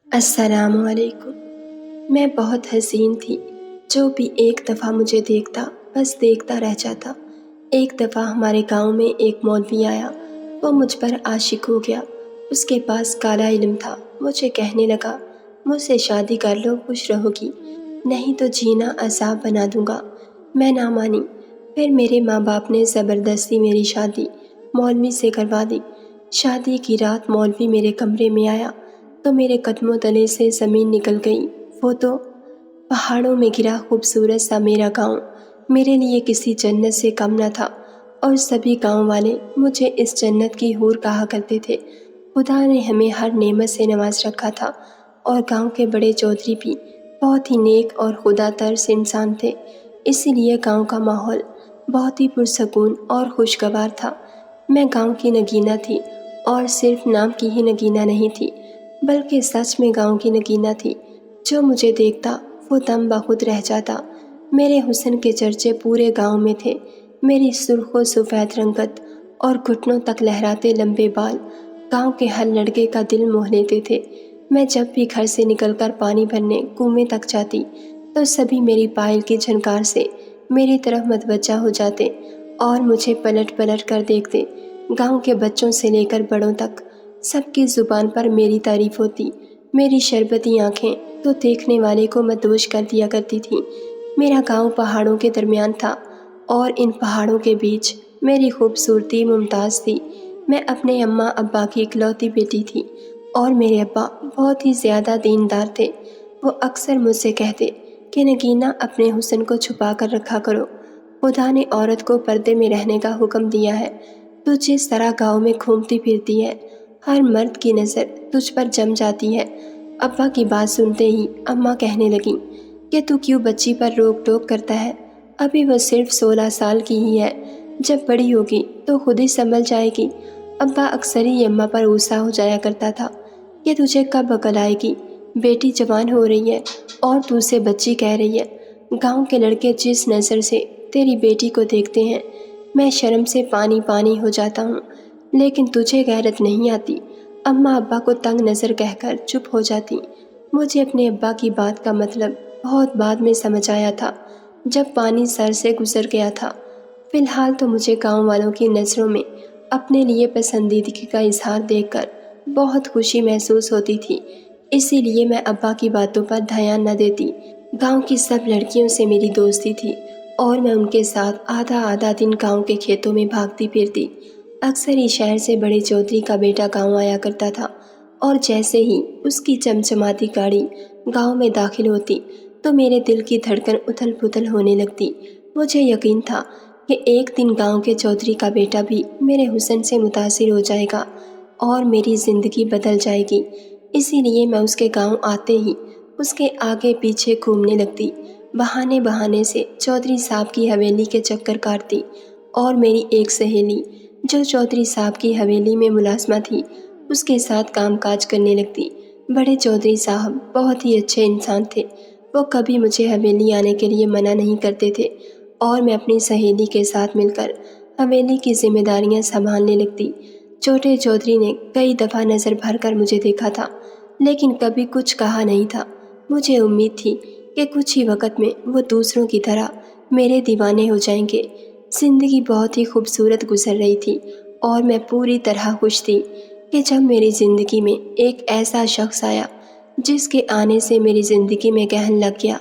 السلام علیکم۔ میں بہت حزین تھی۔ جو بھی ایک دفعہ مجھے دیکھتا بس دیکھتا رہ جاتا۔ ایک دفعہ ہمارے گاؤں میں ایک مولوی آیا، وہ مجھ پر عاشق ہو گیا۔ اس کے پاس کالا علم تھا۔ مجھے کہنے لگا مجھ سے شادی کر لو، خوش رہو گی، نہیں تو جینا عذاب بنا دوں گا۔ میں نہ مانی۔ پھر میرے ماں باپ نے زبردستی میری شادی مولوی سے کروا دی۔ شادی کی رات مولوی میرے کمرے میں آیا تو میرے قدموں تلے سے زمین نکل گئی۔ وہ تو پہاڑوں میں گرا خوبصورت سا میرا گاؤں میرے لیے کسی جنت سے کم نہ تھا، اور سبھی گاؤں والے مجھے اس جنت کی حور کہا کرتے تھے۔ خدا نے ہمیں ہر نعمت سے نواز رکھا تھا، اور گاؤں کے بڑے چودھری بھی بہت ہی نیک اور خدا ترس انسان تھے، اسی لیے گاؤں کا ماحول بہت ہی پرسکون اور خوشگوار تھا۔ میں گاؤں کی نگینہ تھی، اور صرف نام کی ہی نگینہ نہیں تھی بلکہ سچ میں گاؤں کی نگینہ تھی۔ جو مجھے دیکھتا وہ دم بخود رہ جاتا۔ میرے حسن کے چرچے پورے گاؤں میں تھے۔ میری سرخ و سفید رنگت اور گھٹنوں تک لہراتے لمبے بال گاؤں کے ہر لڑکے کا دل موہ لیتے تھے۔ میں جب بھی گھر سے نکل کر پانی بھرنے کنویں تک جاتی تو سبھی میری پائل کی جھنکار سے میری طرف متوجہ ہو جاتے اور مجھے پلٹ پلٹ کر دیکھتے۔ گاؤں کے بچوں سے لے کر بڑوں تک سب کی زبان پر میری تعریف ہوتی۔ میری شربتی آنکھیں تو دیکھنے والے کو مدہوش کر دیا کرتی تھیں۔ میرا گاؤں پہاڑوں کے درمیان تھا، اور ان پہاڑوں کے بیچ میری خوبصورتی ممتاز تھی۔ میں اپنے اماں ابا کی اکلوتی بیٹی تھی، اور میرے ابا بہت ہی زیادہ دیندار تھے۔ وہ اکثر مجھ سے کہتے کہ نگینہ اپنے حسن کو چھپا کر رکھا کرو، خدا نے عورت کو پردے میں رہنے کا حکم دیا ہے۔ تو جس طرح گاؤں میں گھومتی پھرتی ہے، ہر مرد کی نظر تجھ پر جم جاتی ہے۔ ابا کی بات سنتے ہی اماں کہنے لگیں کہ تو کیوں بچی پر روک ٹوک کرتا ہے، ابھی وہ صرف 16 سال کی ہی ہے، جب بڑی ہوگی تو خود ہی سنبھل جائے گی۔ ابا اکثر ہی اماں پر غصہ ہو جایا کرتا تھا کہ تجھے کب عقل آئے گی، بیٹی جوان ہو رہی ہے اور تو اسے بچی کہہ رہی ہے۔ گاؤں کے لڑکے جس نظر سے تیری بیٹی کو دیکھتے ہیں، میں شرم سے پانی پانی ہو جاتا ہوں، لیکن تجھے غیرت نہیں آتی۔ اماں ابا کو تنگ نظر کہہ کر چپ ہو جاتی۔ مجھے اپنے ابا کی بات کا مطلب بہت بعد میں سمجھ آیا تھا، جب پانی سر سے گزر گیا تھا۔ فی الحال تو مجھے گاؤں والوں کی نظروں میں اپنے لیے پسندیدگی کا اظہار دیکھ کر بہت خوشی محسوس ہوتی تھی، اسی لیے میں ابا کی باتوں پر دھیان نہ دیتی۔ گاؤں کی سب لڑکیوں سے میری دوستی تھی، اور میں ان کے ساتھ آدھا آدھا دن گاؤں کے کھیتوں میں بھاگتی پھرتی۔ اکثر ہی شہر سے بڑے چودھری کا بیٹا گاؤں آیا کرتا تھا، اور جیسے ہی اس کی چمچماتی گاڑی گاؤں میں داخل ہوتی تو میرے دل کی دھڑکن اتھل پھتل ہونے لگتی۔ مجھے یقین تھا کہ ایک دن گاؤں کے چودھری کا بیٹا بھی میرے حسن سے متاثر ہو جائے گا اور میری زندگی بدل جائے گی، اسی لیے میں اس کے گاؤں آتے ہی اس کے آگے پیچھے گھومنے لگتی، بہانے بہانے سے چودھری صاحب کی حویلی کے چکر کاٹتی، اور میری ایک سہیلی جو چودھری صاحب کی حویلی میں ملازمہ تھی اس کے ساتھ کام کاج کرنے لگتی۔ بڑے چودھری صاحب بہت ہی اچھے انسان تھے، وہ کبھی مجھے حویلی آنے کے لیے منع نہیں کرتے تھے، اور میں اپنی سہیلی کے ساتھ مل کر حویلی کی ذمہ داریاں سنبھالنے لگتی۔ چھوٹے چودھری نے کئی دفعہ نظر بھر کر مجھے دیکھا تھا، لیکن کبھی کچھ کہا نہیں تھا۔ مجھے امید تھی کہ کچھ ہی وقت میں وہ دوسروں کی طرح میرے دیوانے ہو جائیں گے۔ زندگی بہت ہی خوبصورت گزر رہی تھی، اور میں پوری طرح خوش تھی کہ جب میری زندگی میں ایک ایسا شخص آیا جس کے آنے سے میری زندگی میں کہن لگ گیا۔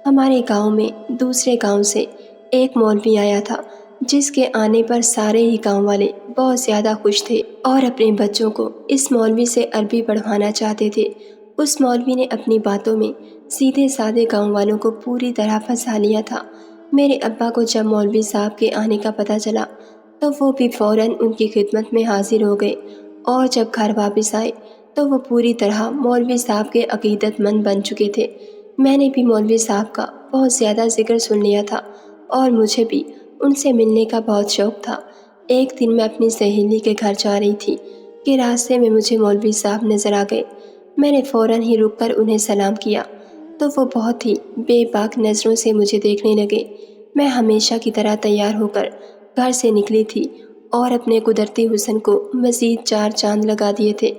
ہمارے گاؤں میں دوسرے گاؤں سے ایک مولوی آیا تھا، جس کے آنے پر سارے ہی گاؤں والے بہت زیادہ خوش تھے اور اپنے بچوں کو اس مولوی سے عربی پڑھوانا چاہتے تھے۔ اس مولوی نے اپنی باتوں میں سیدھے سادے گاؤں والوں کو پوری طرح پھنسا لیا تھا۔ میرے ابا کو جب مولوی صاحب کے آنے کا پتہ چلا تو وہ بھی فوراً ان کی خدمت میں حاضر ہو گئے، اور جب گھر واپس آئے تو وہ پوری طرح مولوی صاحب کے عقیدت مند بن چکے تھے۔ میں نے بھی مولوی صاحب کا بہت زیادہ ذکر سن لیا تھا، اور مجھے بھی ان سے ملنے کا بہت شوق تھا۔ ایک دن میں اپنی سہیلی کے گھر جا رہی تھی کہ راستے میں مجھے مولوی صاحب نظر آ گئے۔ میں نے فوراً ہی رک کر انہیں سلام کیا تو وہ بہت ہی بے باک نظروں سے مجھے دیکھنے لگے۔ میں ہمیشہ کی طرح تیار ہو کر گھر سے نکلی تھی، اور اپنے قدرتی حسن کو مزید 4 چاند لگا دیے تھے۔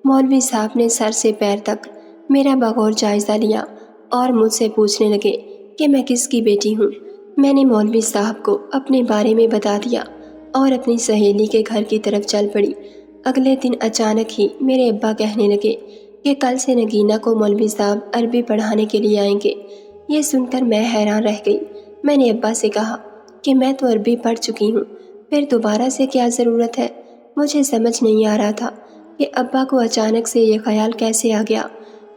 مولوی صاحب نے سر سے پیر تک میرا بغور جائزہ لیا اور مجھ سے پوچھنے لگے کہ میں کس کی بیٹی ہوں۔ میں نے مولوی صاحب کو اپنے بارے میں بتا دیا اور اپنی سہیلی کے گھر کی طرف چل پڑی۔ اگلے دن اچانک ہی میرے ابا کہنے لگے کہ کل سے نگینہ کو مولوی صاحب عربی پڑھانے کے لیے آئیں گے۔ یہ سن کر میں حیران رہ گئی۔ میں نے ابا سے کہا کہ میں تو عربی پڑھ چکی ہوں، پھر دوبارہ سے کیا ضرورت ہے؟ مجھے سمجھ نہیں آ رہا تھا کہ ابا کو اچانک سے یہ خیال کیسے آ گیا۔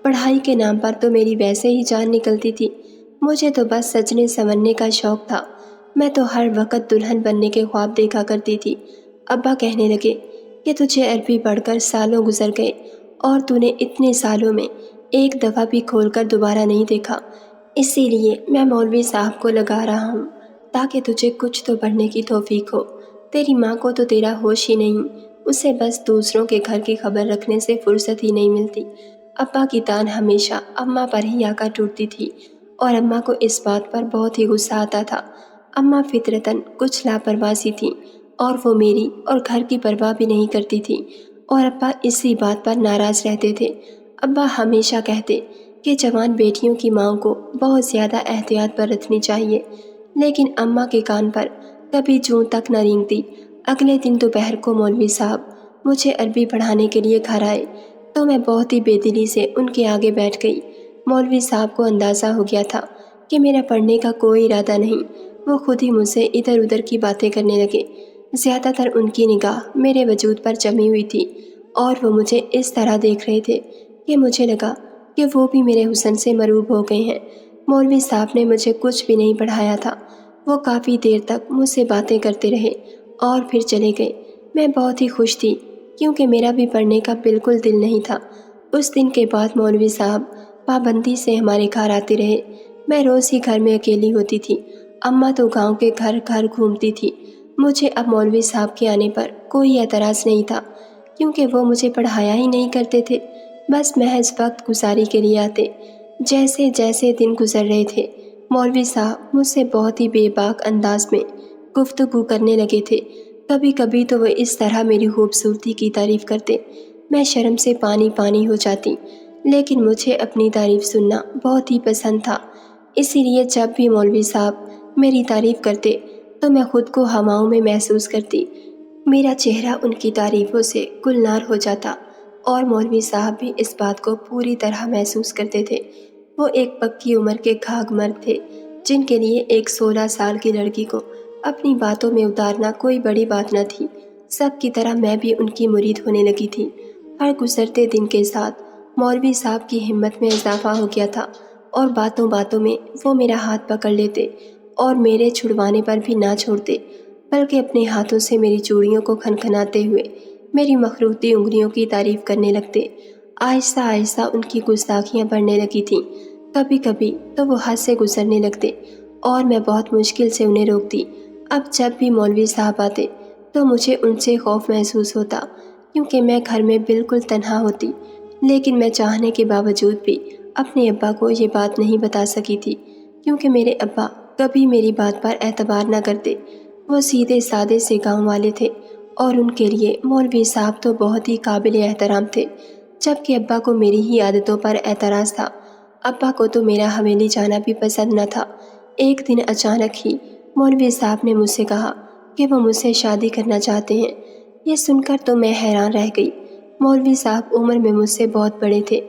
پڑھائی کے نام پر تو میری ویسے ہی جان نکلتی تھی، مجھے تو بس سجنے سنورنے کا شوق تھا۔ میں تو ہر وقت دلہن بننے کے خواب دیکھا کرتی تھی۔ ابا کہنے لگے کہ تجھے عربی پڑھ کر سالوں گزر گئے اور تو نے اتنے سالوں میں ایک دفعہ بھی کھول کر دوبارہ نہیں دیکھا، اسی لیے میں مولوی صاحب کو لگا رہا ہوں تاکہ تجھے کچھ تو پڑھنے کی توفیق ہو۔ تیری ماں کو تو تیرا ہوش ہی نہیں، اسے بس دوسروں کے گھر کی خبر رکھنے سے فرصت ہی نہیں ملتی۔ ابا کی تان ہمیشہ اماں پر ہی آ کر ٹوٹتی تھی اور اماں کو اس بات پر بہت ہی غصہ آتا تھا۔ اماں فطرتاً کچھ لاپرواہ سی تھیں اور وہ میری اور گھر کی پرواہ بھی نہیں کرتی تھی، اور ابا اسی بات پر ناراض رہتے تھے۔ ابا ہمیشہ کہتے کہ جوان بیٹیوں کی ماں کو بہت زیادہ احتیاط برتنی چاہیے، لیکن اماں کے کان پر کبھی جوں تک نہ رینگتی۔ اگلے دن دوپہر کو مولوی صاحب مجھے عربی پڑھانے کے لیے گھر آئے تو میں بہت ہی بے دلی سے ان کے آگے بیٹھ گئی۔ مولوی صاحب کو اندازہ ہو گیا تھا کہ میرا پڑھنے کا کوئی ارادہ نہیں۔ وہ خود ہی مجھ سے ادھر ادھر کی باتیں کرنے لگے۔ زیادہ تر ان کی نگاہ میرے وجود پر جمی ہوئی تھی اور وہ مجھے اس طرح دیکھ رہے تھے کہ مجھے لگا کہ وہ بھی میرے حسن سے مروب ہو گئے ہیں۔ مولوی صاحب نے مجھے کچھ بھی نہیں پڑھایا تھا۔ وہ کافی دیر تک مجھ سے باتیں کرتے رہے اور پھر چلے گئے۔ میں بہت ہی خوش تھی کیونکہ میرا بھی پڑھنے کا بالکل دل نہیں تھا۔ اس دن کے بعد مولوی صاحب پابندی سے ہمارے گھر آتے رہے۔ میں روز ہی گھر میں اکیلی ہوتی تھی۔ اماں تو گاؤں کے گھر گھر گھومتی تھی۔ مجھے اب مولوی صاحب کے آنے پر کوئی اعتراض نہیں تھا کیونکہ وہ مجھے پڑھایا ہی نہیں کرتے تھے، بس محض وقت گزاری کے لیے آتے۔ جیسے جیسے دن گزر رہے تھے مولوی صاحب مجھ سے بہت ہی بے باک انداز میں گفتگو کرنے لگے تھے۔ کبھی کبھی تو وہ اس طرح میری خوبصورتی کی تعریف کرتے میں شرم سے پانی پانی ہو جاتی، لیکن مجھے اپنی تعریف سننا بہت ہی پسند تھا، اسی لیے جب بھی مولوی صاحب میری تعریف کرتے تو میں خود کو ہواؤں میں محسوس کرتی۔ میرا چہرہ ان کی تعریفوں سے گلنار ہو جاتا اور مولوی صاحب بھی اس بات کو پوری طرح محسوس کرتے تھے۔ وہ ایک پکی عمر کے گھاگ مرد تھے جن کے لیے ایک 16 سال کی لڑکی کو اپنی باتوں میں اتارنا کوئی بڑی بات نہ تھی۔ سب کی طرح میں بھی ان کی مرید ہونے لگی تھی۔ ہر گزرتے دن کے ساتھ مولوی صاحب کی ہمت میں اضافہ ہو گیا تھا اور باتوں باتوں میں وہ میرا ہاتھ پکڑ لیتے اور میرے چھڑوانے پر بھی نہ چھوڑتے، بلکہ اپنے ہاتھوں سے میری چوڑیوں کو کھنکھناتے ہوئے میری مخروطی انگلیوں کی تعریف کرنے لگتے۔ آہستہ آہستہ ان کی گستاخیاں بڑھنے لگی تھیں۔ کبھی کبھی تو وہ حد سے گزرنے لگتے اور میں بہت مشکل سے انہیں روکتی۔ اب جب بھی مولوی صاحب آتے تو مجھے ان سے خوف محسوس ہوتا کیونکہ میں گھر میں بالکل تنہا ہوتی، لیکن میں چاہنے کے باوجود بھی اپنے ابا کو یہ بات نہیں بتا سکی تھی کیونکہ میرے ابا کبھی میری بات پر اعتبار نہ کرتے۔ وہ سیدھے سادے سے گاؤں والے تھے اور ان کے لیے مولوی صاحب تو بہت ہی قابل احترام تھے، جبکہ ابا کو میری ہی عادتوں پر اعتراض تھا۔ ابا کو تو میرا حویلی جانا بھی پسند نہ تھا۔ ایک دن اچانک ہی مولوی صاحب نے مجھ سے کہا کہ وہ مجھ سے شادی کرنا چاہتے ہیں۔ یہ سن کر تو میں حیران رہ گئی۔ مولوی صاحب عمر میں مجھ سے بہت بڑے تھے۔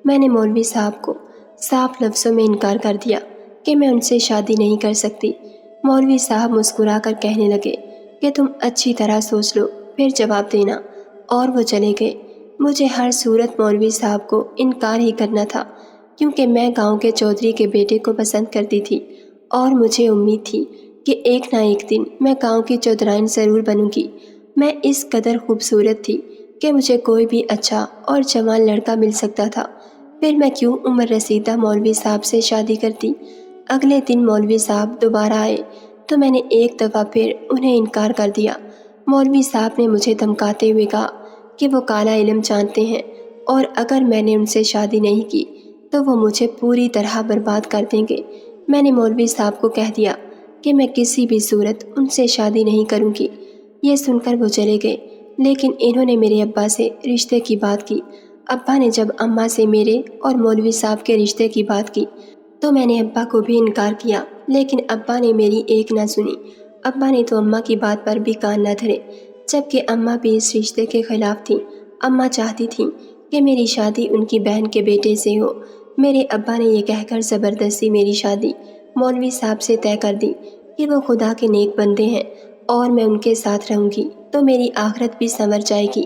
میں نے مولوی صاحب کو صاف لفظوں میں انکار کر دیا کہ میں ان سے شادی نہیں کر سکتی۔ مولوی صاحب مسکرا کر کہنے لگے کہ تم اچھی طرح سوچ لو پھر جواب دینا، اور وہ چلے گئے۔ مجھے ہر صورت مولوی صاحب کو انکار ہی کرنا تھا کیونکہ میں گاؤں کے چودھری کے بیٹے کو پسند کرتی تھی اور مجھے امید تھی کہ ایک نہ ایک دن میں گاؤں کی چودھرائن ضرور بنوں گی۔ میں اس قدر خوبصورت تھی کہ مجھے کوئی بھی اچھا اور جوان لڑکا مل سکتا تھا، پھر میں کیوں عمر رسیدہ مولوی صاحب سے شادی کرتی۔ اگلے دن مولوی صاحب دوبارہ آئے تو میں نے ایک دفعہ پھر انہیں انکار کر دیا۔ مولوی صاحب نے مجھے دھمکاتے ہوئے کہا کہ وہ کالا علم جانتے ہیں اور اگر میں نے ان سے شادی نہیں کی تو وہ مجھے پوری طرح برباد کر دیں گے۔ میں نے مولوی صاحب کو کہہ دیا کہ میں کسی بھی صورت ان سے شادی نہیں کروں گی۔ یہ سن کر وہ چلے گئے، لیکن انہوں نے میرے ابا سے رشتے کی بات کی۔ ابا نے جب اماں سے میرے اور مولوی صاحب کے رشتے کی بات کی تو میں نے ابا کو بھی انکار کیا، لیکن ابا نے میری ایک نہ سنی۔ ابا نے تو اماں کی بات پر بھی کان نہ دھرے، جبکہ اماں بھی اس رشتے کے خلاف تھیں۔ اماں چاہتی تھیں کہ میری شادی ان کی بہن کے بیٹے سے ہو۔ میرے ابا نے یہ کہہ کر زبردستی میری شادی مولوی صاحب سے طے کر دی کہ وہ خدا کے نیک بندے ہیں اور میں ان کے ساتھ رہوں گی تو میری آخرت بھی سنور جائے گی،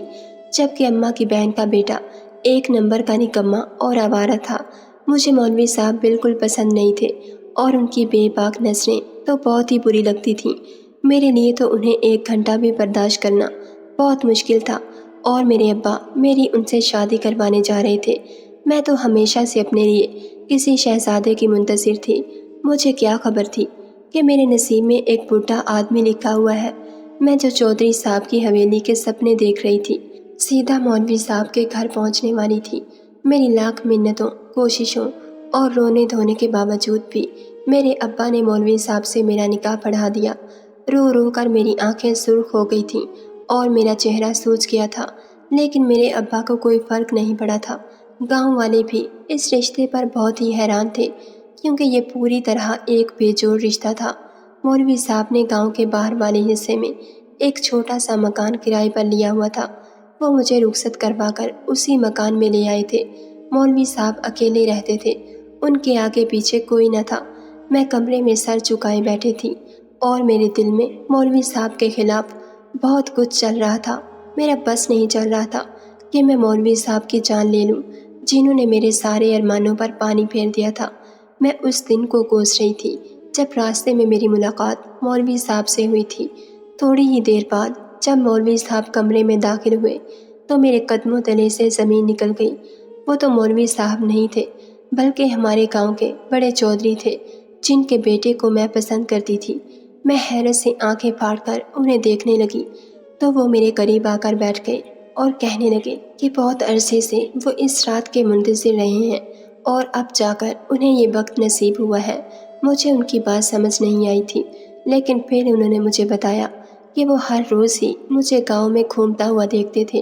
جبکہ اماں کی بہن کا بیٹا ایک نمبر کا نکما اور آوارہ تھا۔ مجھے مولوی صاحب بالکل پسند نہیں تھے اور ان کی بے باک نظریں تو بہت ہی بری لگتی تھیں۔ میرے لیے تو انہیں 1 گھنٹہ بھی برداشت کرنا بہت مشکل تھا، اور میرے ابا میری ان سے شادی کروانے جا رہے تھے۔ میں تو ہمیشہ سے اپنے لیے کسی شہزادے کی منتظر تھی۔ مجھے کیا خبر تھی کہ میرے نصیب میں ایک بوڑھا آدمی لکھا ہوا ہے۔ میں جو چودھری صاحب کی حویلی کے سپنے دیکھ رہی تھی، سیدھا مولوی صاحب کے گھر پہنچنے والی تھی۔ میری لاکھ منتوں، کوششوں اور رونے دھونے کے باوجود بھی میرے ابا نے مولوی صاحب سے میرا نکاح پڑھا دیا۔ رو رو کر میری آنکھیں سرخ ہو گئی تھیں اور میرا چہرہ سوج گیا تھا، لیکن میرے ابا کو کوئی فرق نہیں پڑا تھا۔ گاؤں والے بھی اس رشتے پر بہت ہی حیران تھے، کیونکہ یہ پوری طرح ایک بے جوڑ رشتہ تھا۔ مولوی صاحب نے گاؤں کے باہر والے حصے میں ایک چھوٹا سا مکان کرائے پر لیا ہوا تھا۔ وہ مجھے رخصت کروا کر اسی مکان میں لے آئے تھے۔ مولوی صاحب اکیلے رہتے تھے، ان کے آگے پیچھے کوئی نہ تھا۔ میں کمرے میں سر جھکائے بیٹھے تھی اور میرے دل میں مولوی صاحب کے خلاف بہت کچھ چل رہا تھا۔ میرا بس نہیں چل رہا تھا کہ میں مولوی صاحب کی جان لے لوں، جنہوں نے میرے سارے ارمانوں پر پانی پھیر دیا تھا۔ میں اس دن کو کوس رہی تھی جب راستے میں میری ملاقات مولوی صاحب سے ہوئی تھی۔ تھوڑی ہی دیر بعد جب مولوی صاحب کمرے میں داخل ہوئے تو میرے قدموں تلے سے زمین نکل گئی۔ وہ تو مولوی صاحب نہیں تھے، بلکہ ہمارے گاؤں کے بڑے چودھری تھے، جن کے بیٹے کو میں پسند کرتی تھی۔ میں حیرت سے آنکھیں پھاڑ کر انہیں دیکھنے لگی تو وہ میرے قریب آ کر بیٹھ گئے اور کہنے لگے کہ بہت عرصے سے وہ اس رات کے منتظر رہے ہیں اور اب جا کر انہیں یہ وقت نصیب ہوا ہے۔ مجھے ان کی بات سمجھ نہیں آئی تھی، لیکن پھر انہوں نے مجھے بتایا کہ وہ ہر روز ہی مجھے گاؤں میں گھومتا ہوا دیکھتے تھے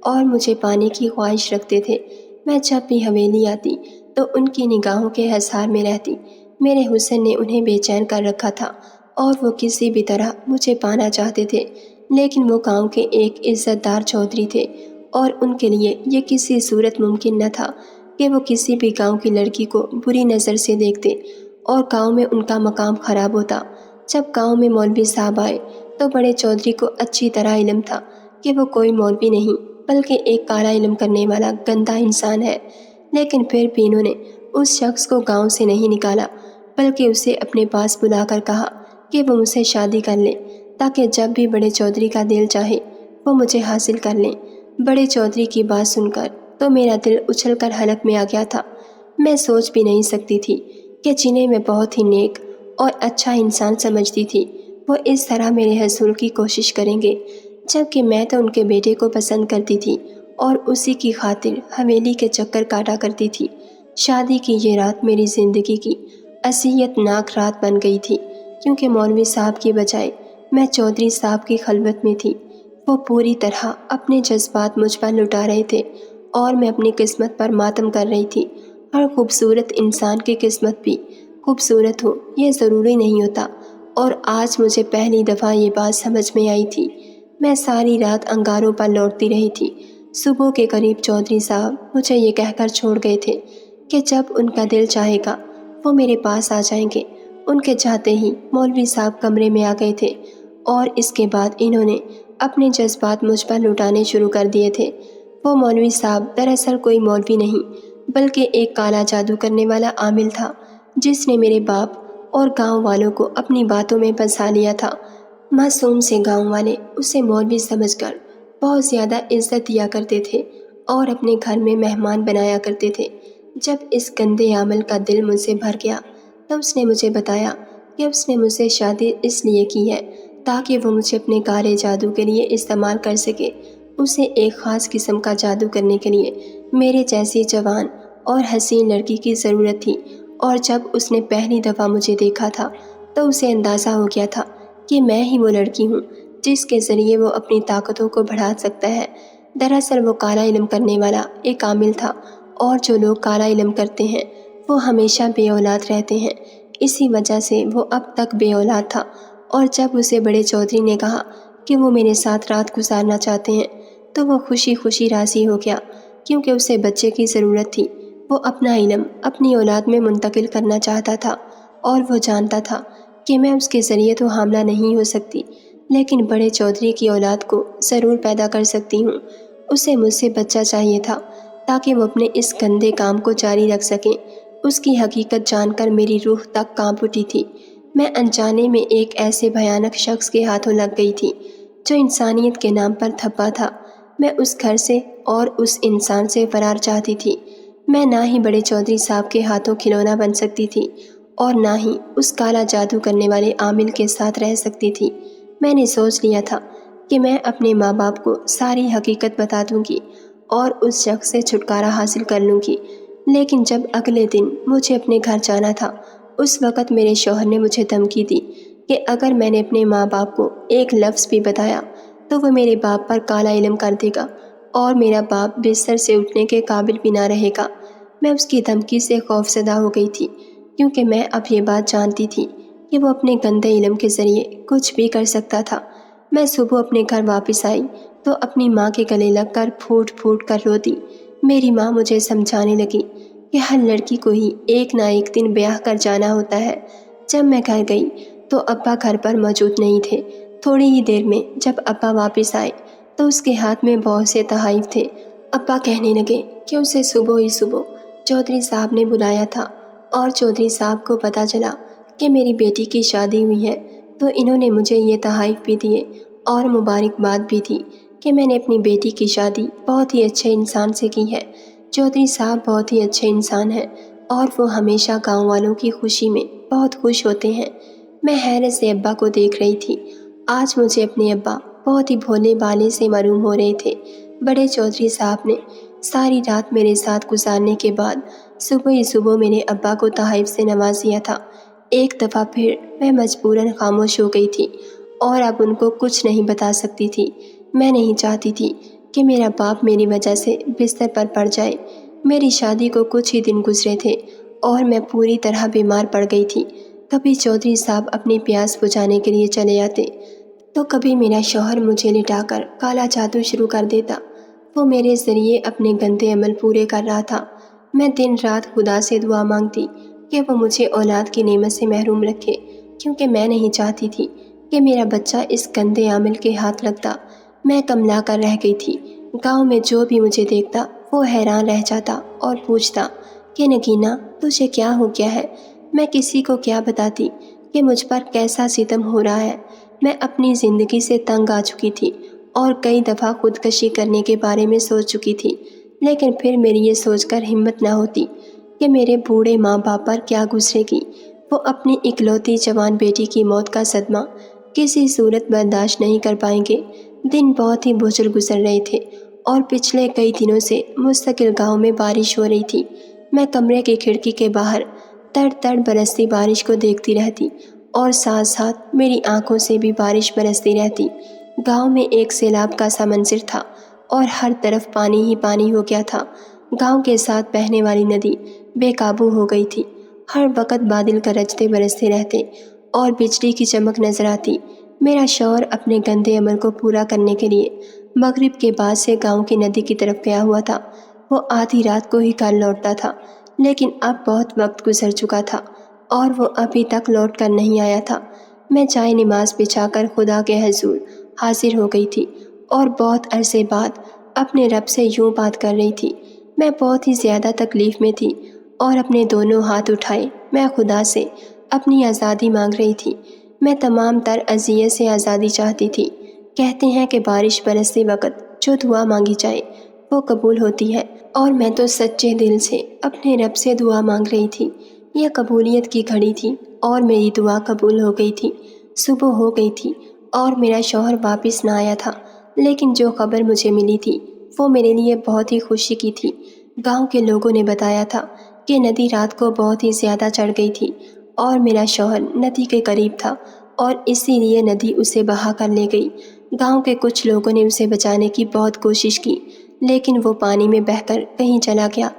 اور مجھے پانے کی خواہش رکھتے تھے۔ میں جب بھی حویلی آتی تو ان کی نگاہوں کے حصار میں رہتی۔ میرے حسن نے انہیں بے چین کر رکھا تھا اور وہ کسی بھی طرح مجھے پانا چاہتے تھے، لیکن وہ گاؤں کے ایک عزت دار چودھری تھے اور ان کے لیے یہ کسی صورت ممکن نہ تھا کہ وہ کسی بھی گاؤں کی لڑکی کو بری نظر سے دیکھتے اور گاؤں میں ان کا مقام خراب ہوتا۔ جب گاؤں میں مولوی صاحب آئے تو بڑے چودھری کو اچھی طرح علم تھا کہ وہ کوئی مولوی نہیں بلکہ ایک کالا علم کرنے والا گندا انسان ہے، لیکن پھر بھی انہوں نے اس شخص کو گاؤں سے نہیں نکالا، بلکہ اسے اپنے پاس بلا کر کہا کہ وہ مجھ سے شادی کر لے تاکہ جب بھی بڑے چودھری کا دل چاہے وہ مجھے حاصل کر لیں۔ بڑے چودھری کی بات سن کر تو میرا دل اچھل کر حلق میں آ گیا تھا۔ میں سوچ بھی نہیں سکتی تھی کہ جنہیں میں بہت ہی نیک اور اچھا انسان سمجھتی تھی وہ اس طرح میرے حصول کی کوشش کریں گے، جبکہ میں تو ان کے بیٹے کو پسند کرتی تھی اور اسی کی خاطر حویلی کے چکر کاٹا کرتی تھی۔ شادی کی یہ رات میری زندگی کی اذیت ناک رات بن گئی تھی، کیونکہ مولوی صاحب کی بجائے میں چودھری صاحب کی خلوت میں تھی۔ وہ پوری طرح اپنے جذبات مجھ پر لٹا رہے تھے اور میں اپنی قسمت پر ماتم کر رہی تھی۔ ہر خوبصورت انسان کی قسمت بھی خوبصورت ہو یہ ضروری نہیں ہوتا، اور آج مجھے پہلی دفعہ یہ بات سمجھ میں آئی تھی۔ میں ساری رات انگاروں پر لوٹتی رہی تھی۔ صبح کے قریب چودھری صاحب مجھے یہ کہہ کر چھوڑ گئے تھے کہ جب ان کا دل چاہے گا وہ میرے پاس آ جائیں گے۔ ان کے جاتے ہی مولوی صاحب کمرے میں آ گئے تھے اور اس کے بعد انہوں نے اپنے جذبات مجھ پر لٹانے شروع کر دیے تھے۔ وہ مولوی صاحب دراصل کوئی مولوی نہیں بلکہ ایک کالا جادو کرنے والا عامل تھا، جس نے میرے باپ اور گاؤں والوں کو اپنی باتوں میں پھنسا لیا تھا۔ معصوم سے گاؤں والے اسے مولوی سمجھ کر بہت زیادہ عزت دیا کرتے تھے اور اپنے گھر میں مہمان بنایا کرتے تھے۔ جب اس گندے عمل کا دل مجھ سے بھر گیا تو اس نے مجھے بتایا کہ اس نے مجھ سے شادی اس لیے کی ہے تاکہ وہ مجھے اپنے کالے جادو کے لیے استعمال کر سکے۔ اسے ایک خاص قسم کا جادو کرنے کے لیے میرے جیسی جوان اور حسین لڑکی کی ضرورت تھی، اور جب اس نے پہلی دفعہ مجھے دیکھا تھا تو اسے اندازہ ہو گیا تھا کہ میں ہی وہ لڑکی ہوں جس کے ذریعے وہ اپنی طاقتوں کو بڑھا سکتا ہے۔ دراصل وہ کالا علم کرنے والا ایک عامل تھا، اور جو لوگ کالا علم کرتے ہیں وہ ہمیشہ بے اولاد رہتے ہیں۔ اسی وجہ سے وہ اب تک بے اولاد تھا، اور جب اسے بڑے چودھری نے کہا کہ وہ میرے ساتھ رات گزارنا چاہتے ہیں تو وہ خوشی خوشی راضی ہو گیا، کیونکہ اسے بچے کی ضرورت تھی۔ وہ اپنا علم اپنی اولاد میں منتقل کرنا چاہتا تھا، اور وہ جانتا تھا کہ میں اس کے ذریعے تو حاملہ نہیں ہو سکتی، لیکن بڑے چودھری کی اولاد کو ضرور پیدا کر سکتی ہوں۔ اسے مجھ سے بچہ چاہیے تھا تاکہ وہ اپنے اس گندے کام کو جاری رکھ سکیں۔ اس کی حقیقت جان کر میری روح تک کانپ اٹھی تھی۔ میں انجانے میں ایک ایسے بھیانک شخص کے ہاتھوں لگ گئی تھی جو انسانیت کے نام پر دھبا تھا۔ میں اس گھر سے اور اس انسان سے فرار چاہتی تھی۔ میں نہ ہی بڑے چودھری صاحب کے ہاتھوں کھلونا بن سکتی تھی، اور نہ ہی اس کالا جادو کرنے والے عامل کے ساتھ رہ سکتی تھی۔ میں نے سوچ لیا تھا کہ میں اپنے ماں باپ کو ساری حقیقت بتا دوں گی اور اس شخص سے چھٹکارا حاصل کر لوں گی۔ لیکن جب اگلے دن مجھے اپنے گھر جانا تھا، اس وقت میرے شوہر نے مجھے دھمکی دی کہ اگر میں نے اپنے ماں باپ کو ایک لفظ بھی بتایا تو وہ میرے باپ پر کالا علم کر دے گا، اور میرا باپ بستر سے اٹھنے کے قابل بھی نہ رہے گا۔ میں اس کی دھمکی سے خوفزدہ ہو گئی تھی، کیونکہ میں اب یہ بات جانتی تھی کہ وہ اپنے گندے علم کے ذریعے کچھ بھی کر سکتا تھا۔ میں صبح اپنے گھر واپس آئی تو اپنی ماں کے گلے لگ کر پھوٹ پھوٹ کر روتی۔ میری ماں مجھے سمجھانے لگی کہ ہر لڑکی کو ہی ایک نہ ایک دن بیاہ کر جانا ہوتا ہے۔ جب میں گھر گئی تو ابا گھر پر موجود نہیں تھے۔ تھوڑی ہی دیر میں جب ابا واپس آئے تو اس کے ہاتھ میں بہت سے تحائف تھے۔ ابا کہنے لگے کہ اسے صبح ہی صبح چودھری صاحب نے بلایا تھا، اور چودھری صاحب کو پتہ چلا کہ میری بیٹی کی شادی ہوئی ہے، تو انہوں نے مجھے یہ تحائف بھی دیے اور مبارکباد بھی دی کہ میں نے اپنی بیٹی کی شادی بہت ہی اچھے انسان سے کی ہے۔ چودھری صاحب بہت ہی اچھے انسان ہیں، اور وہ ہمیشہ گاؤں والوں کی خوشی میں بہت خوش ہوتے ہیں۔ میں حیرت سے ابا کو دیکھ رہی تھی۔ آج مجھے اپنے ابا بہت ہی بھولے بالے سے معلوم ہو رہے تھے۔ بڑے چودھری صاحب نے ساری رات میرے ساتھ گزارنے کے بعد صبح ہی صبح میرے ابا کو تحائف سے نواز دیا تھا۔ ایک دفعہ پھر میں مجبوراً خاموش ہو گئی تھی، اور اب ان کو کچھ نہیں بتا سکتی تھی۔ میں نہیں چاہتی تھی کہ میرا باپ میری وجہ سے بستر پر پڑ جائے۔ میری شادی کو کچھ ہی دن گزرے تھے اور میں پوری طرح بیمار پڑ گئی تھی۔ کبھی چودھری صاحب اپنی پیاس بجھانے کے لیے چلے جاتے تو کبھی میرا شوہر مجھے لٹا کر کالا جادو شروع کر دیتا۔ وہ میرے ذریعے اپنے گندے عمل پورے کر رہا تھا۔ میں دن رات خدا سے دعا مانگتی کہ وہ مجھے اولاد کی نعمت سے محروم رکھے، کیونکہ میں نہیں چاہتی تھی کہ میرا بچہ اس گندے عامل کے ہاتھ لگتا۔ میں کملا کر رہ گئی تھی۔ گاؤں میں جو بھی مجھے دیکھتا وہ حیران رہ جاتا اور پوچھتا کہ نگینا تجھے کیا ہو گیا ہے؟ میں کسی کو کیا بتاتی کہ مجھ پر کیسا ستم ہو رہا ہے؟ میں اپنی زندگی سے تنگ آ چکی تھی اور کئی دفعہ خودکشی کرنے کے بارے میں سوچ چکی تھی، لیکن پھر میری یہ سوچ کر ہمت نہ ہوتی کہ میرے بوڑھے ماں باپ پر کیا گزرے گی۔ وہ اپنی اکلوتی جوان بیٹی کی موت کا صدمہ کسی صورت برداشت نہیں کر پائیں گے۔ دن بہت ہی بوجھل گزر رہے تھے، اور پچھلے کئی دنوں سے مستقل گاؤں میں بارش ہو رہی تھی۔ میں کمرے کی کھڑکی کے باہر تڑ تڑ برستی بارش کو دیکھتی رہتی، اور ساتھ ساتھ میری آنکھوں سے بھی بارش برستی رہتی۔ گاؤں میں ایک سیلاب کا سا منظر تھا، اور ہر طرف پانی ہی پانی ہو گیا تھا۔ گاؤں کے ساتھ بہنے والی ندی بے قابو ہو گئی تھی۔ ہر وقت بادل گرجتے برستے رہتے اور بجلی کی چمک نظر آتی۔ میرا شوہر اپنے گندے عمل کو پورا کرنے کے لیے مغرب کے بعد سے گاؤں کی ندی کی طرف گیا ہوا تھا۔ وہ آدھی رات کو ہی گھر لوٹتا تھا، لیکن اب بہت وقت گزر چکا تھا اور وہ ابھی تک لوٹ کر نہیں آیا تھا۔ میں چائے نماز بچھا کر خدا کے حضور حاضر ہو گئی تھی، اور بہت عرصے بعد اپنے رب سے یوں بات کر رہی تھی۔ میں بہت ہی زیادہ تکلیف میں تھی، اور اپنے دونوں ہاتھ اٹھائے میں خدا سے اپنی آزادی مانگ رہی تھی۔ میں تمام تر اذیت سے آزادی چاہتی تھی۔ کہتے ہیں کہ بارش برستے وقت جو دعا مانگی جائے وہ قبول ہوتی ہے، اور میں تو سچے دل سے اپنے رب سے دعا مانگ رہی تھی۔ یہ قبولیت کی گھڑی تھی، اور میری دعا قبول ہو گئی تھی۔ صبح ہو گئی تھی اور میرا شوہر واپس نہ آیا تھا، لیکن جو خبر مجھے ملی تھی وہ میرے لیے بہت ہی خوشی کی تھی۔ گاؤں کے لوگوں نے بتایا تھا کہ ندی رات کو بہت ہی زیادہ چڑھ گئی تھی، اور میرا شوہر ندی کے قریب تھا، اور اسی لیے ندی اسے بہا کر لے گئی۔ گاؤں کے کچھ لوگوں نے اسے بچانے کی بہت کوشش کی، لیکن وہ پانی میں بہہ کر کہیں چلا گیا۔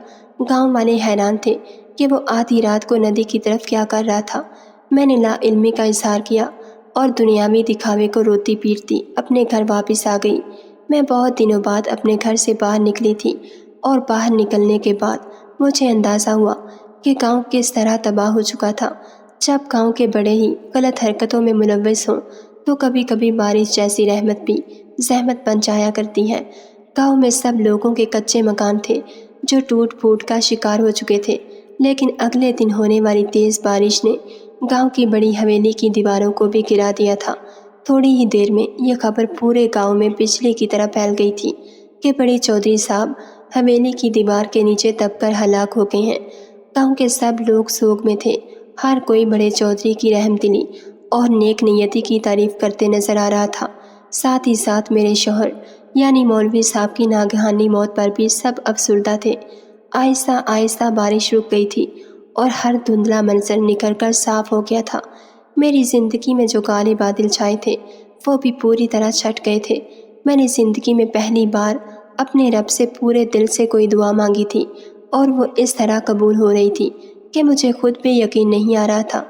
گاؤں والے حیران تھے کہ وہ آدھی رات کو ندی کی طرف کیا کر رہا تھا۔ میں نے لا علمی کا اظہار کیا اور دنیاوی دکھاوے کو روتی پیٹتی اپنے گھر واپس آ گئی۔ میں بہت دنوں بعد اپنے گھر سے باہر نکلی تھی، اور باہر نکلنے کے بعد مجھے اندازہ ہوا کہ گاؤں کس طرح تباہ ہو چکا تھا۔ جب گاؤں کے بڑے ہی غلط حرکتوں میں ملوث ہوں تو کبھی کبھی بارش جیسی رحمت بھی زحمت بن جایا کرتی ہے۔ گاؤں میں سب لوگوں کے کچے مکان تھے جو ٹوٹ پھوٹ کا شکار ہو چکے تھے، لیکن اگلے دن ہونے والی تیز بارش نے گاؤں کی بڑی حویلی کی دیواروں کو بھی گرا دیا تھا۔ تھوڑی ہی دیر میں یہ خبر پورے گاؤں میں بجلی کی طرح پھیل گئی تھی کہ بڑے چودھری صاحب حویلی کی دیوار کے نیچے دب کر ہلاک ہو گئے ہیں۔ گاؤں کے سب لوگ سوگ میں تھے۔ ہر کوئی بڑے چودھری کی رحم دلی اور نیک نیتی کی تعریف کرتے نظر آ رہا تھا۔ ساتھ ہی ساتھ میرے شوہر یعنی مولوی صاحب کی ناگہانی موت پر بھی سب افسردہ تھے۔ آہستہ آہستہ بارش رک گئی تھی اور ہر دھندلا منظر نکل کر صاف ہو گیا تھا۔ میری زندگی میں جو کالے بادل چھائے تھے وہ بھی پوری طرح چھٹ گئے تھے۔ میں نے زندگی میں پہلی بار اپنے رب سے پورے دل سے کوئی دعا مانگی تھی، اور وہ اس طرح قبول ہو رہی تھی کہ مجھے خود پہ یقین نہیں آ رہا تھا۔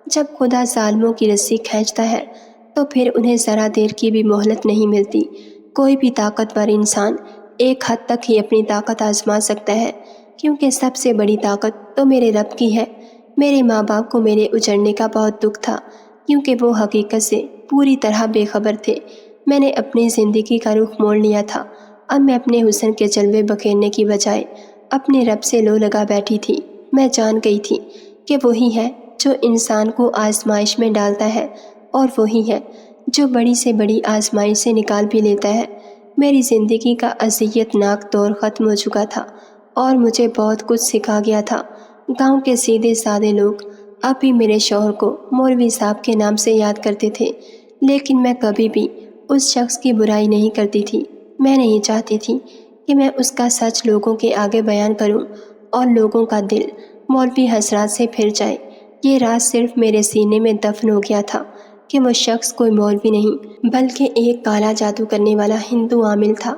جب خدا ظالموں کی رسی کھینچتا ہے تو پھر انہیں ذرا دیر کی بھی مہلت نہیں ملتی۔ کوئی بھی طاقتور انسان ایک حد تک ہی اپنی طاقت آزما سکتا ہے، کیونکہ سب سے بڑی طاقت تو میرے رب کی ہے۔ میرے ماں باپ کو میرے اجڑنے کا بہت دکھ تھا، کیونکہ وہ حقیقت سے پوری طرح بے خبر تھے۔ میں نے اپنی زندگی کا رخ موڑ لیا تھا۔ اب میں اپنے حسن کے جلوے بکھیرنے کی بجائے اپنے رب سے لو لگا بیٹھی تھی۔ میں جان گئی تھی کہ وہی ہے جو انسان کو آزمائش میں ڈالتا ہے، اور وہی ہے جو بڑی سے بڑی آزمائش سے نکال بھی لیتا ہے۔ میری زندگی کا اذیت ناک دور ختم ہو چکا تھا اور مجھے بہت کچھ سکھا گیا تھا۔ گاؤں کے سیدھے سادے لوگ اب بھی میرے شوہر کو مولوی صاحب کے نام سے یاد کرتے تھے، لیکن میں کبھی بھی اس شخص کی برائی نہیں کرتی تھی۔ میں نہیں چاہتی تھی کہ میں اس کا سچ لوگوں کے آگے بیان کروں اور لوگوں کا دل مولوی حضرات سے پھر جائے۔ یہ راز صرف میرے سینے میں دفن ہو گیا تھا کہ وہ شخص کوئی مولوی نہیں بلکہ ایک کالا جادو کرنے والا ہندو عامل تھا۔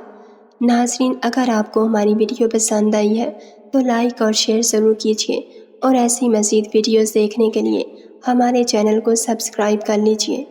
ناظرین، اگر آپ کو ہماری ویڈیو پسند آئی ہے تو لائک اور شیئر ضرور کیجیے، اور ایسی مزید ویڈیوز دیکھنے کے لیے ہمارے چینل کو سبسکرائب کر لیجیے۔